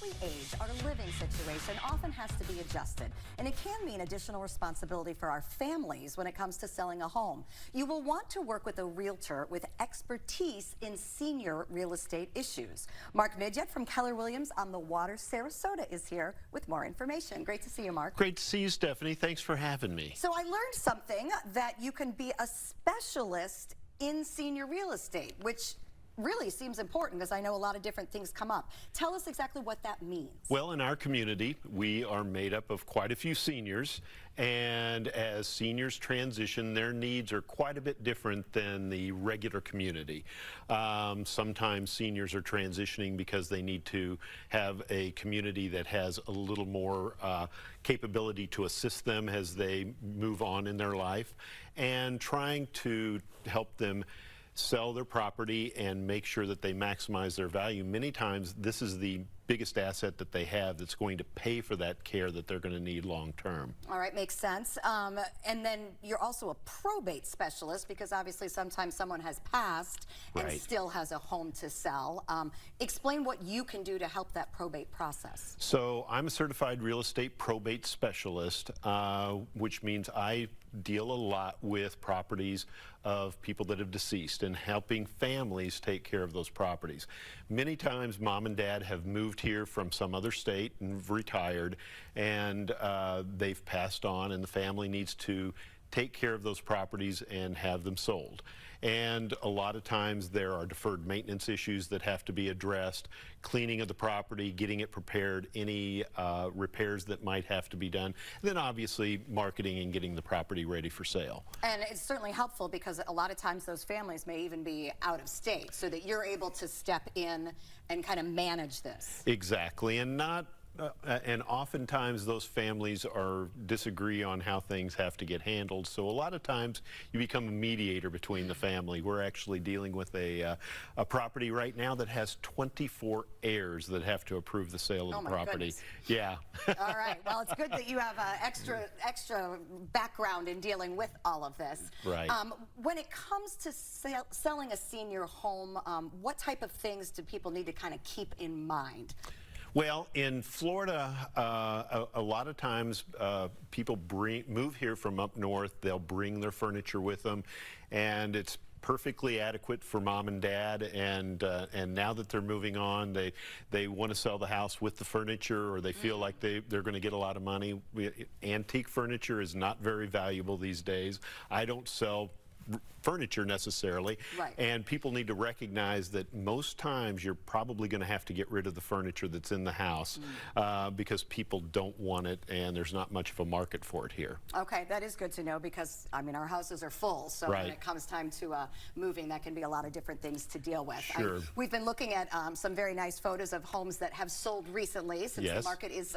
we age, our living situation often has to be adjusted, and it can mean additional responsibility for our families when it comes to selling a home. You will want to work with a realtor with expertise in senior real estate issues. Mark Midyett from Keller Williams on the Water, Sarasota is here with more information. Great to see you, Mark. Great to see you, Stephanie. Thanks for having me. So I learned something, that you can be a specialist in senior real estate, which really seems important because I know a lot of different things come up. Tell us exactly what that means. Well, in our community, we are made up of quite a few seniors, and as seniors transition, their needs are quite a bit different than the regular community. Sometimes seniors are transitioning because they need to have a community that has a little more capability to assist them as they move on in their life, and trying to help them sell their property and make sure that they maximize their value. Many times this is the biggest asset that they have that's going to pay for that care that they're going to need long term. All right, makes sense. And then you're also a probate specialist, because obviously sometimes someone has passed and still has a home to sell. Explain what you can do to help that probate process. So I'm a certified real estate probate specialist, which means I deal a lot with properties of people that have deceased and helping families take care of those properties. Many times mom and dad have moved here from some other state and retired, and they've passed on, and the family needs to take care of those properties and have them sold. And a lot of times there are deferred maintenance issues that have to be addressed, cleaning of the property, getting it prepared, any repairs that might have to be done, and then obviously marketing and getting the property ready for sale. And it's certainly helpful because a lot of times those families may even be out of state, so that you're able to step in and kind of manage this. Exactly, and and oftentimes those families disagree on how things have to get handled. So a lot of times you become a mediator between the family. We're actually dealing with a property right now that has 24 heirs that have to approve the sale of the property. Goodness. Yeah. All right. Well, it's good that you have extra background in dealing with all of this. Right. When it comes to selling a senior home, what type of things do people need to kind of keep in mind? Well, in Florida, a lot of times people move here from up north. They'll bring their furniture with them, and it's perfectly adequate for mom and dad. And now that they're moving on, they want to sell the house with the furniture, or they feel like they're going to get a lot of money. Antique furniture is not very valuable these days. I don't sell furniture necessarily, and people need to recognize that most times you're probably going to have to get rid of the furniture that's in the house because people don't want it, and there's not much of a market for it here. Okay, that is good to know, because I mean our houses are full, so when it comes time to moving, that can be a lot of different things to deal with. Sure. We've been looking at some very nice photos of homes that have sold recently, since the market is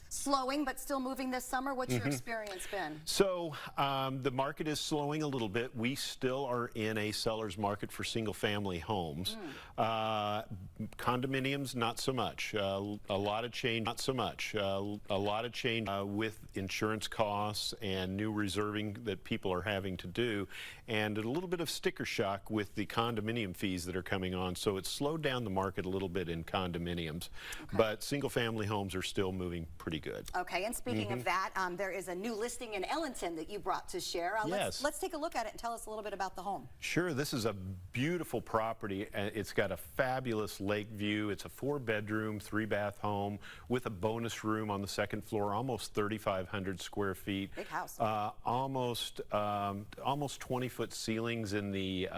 slowing but still moving this summer. What's your experience been? So the market is slowing a little bit. We still are in a seller's market for single-family homes. Condominiums, not so much. A lot of change, not so much. A lot of change with insurance costs and new reserving that people are having to do, and a little bit of sticker shock with the condominium fees that are coming on. So it's slowed down the market a little bit in condominiums, but single-family homes are still moving pretty good. Okay, and speaking of that, there is a new listing in Ellington that you brought to share. Let's take a look at it and tell us a little bit about the home. Sure, this is a beautiful property. It's got a fabulous lake view. It's a 4-bedroom, 3-bath home with a bonus room on the second floor, almost 3,500 square feet. Big house. Almost 20-foot ceilings in the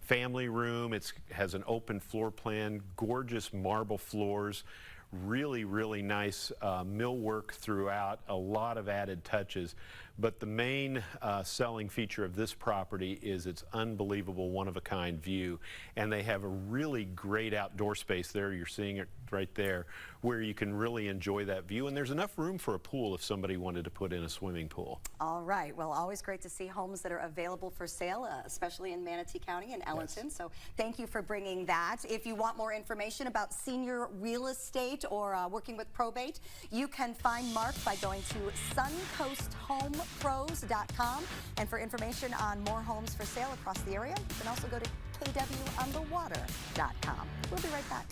family room. It has an open floor plan, gorgeous marble floors, really, really nice millwork throughout, a lot of added touches. But the main selling feature of this property is its unbelievable one-of-a-kind view. And they have a really great outdoor space there. You're seeing it right there, where you can really enjoy that view. And there's enough room for a pool if somebody wanted to put in a swimming pool. All right. Well, always great to see homes that are available for sale, especially in Manatee County and Ellington. So thank you for bringing that. If you want more information about senior real estate or working with probate, you can find Mark by going to suncoasthomepros.com. And for information on more homes for sale across the area, you can also go to kwonthewater.com. We'll be right back.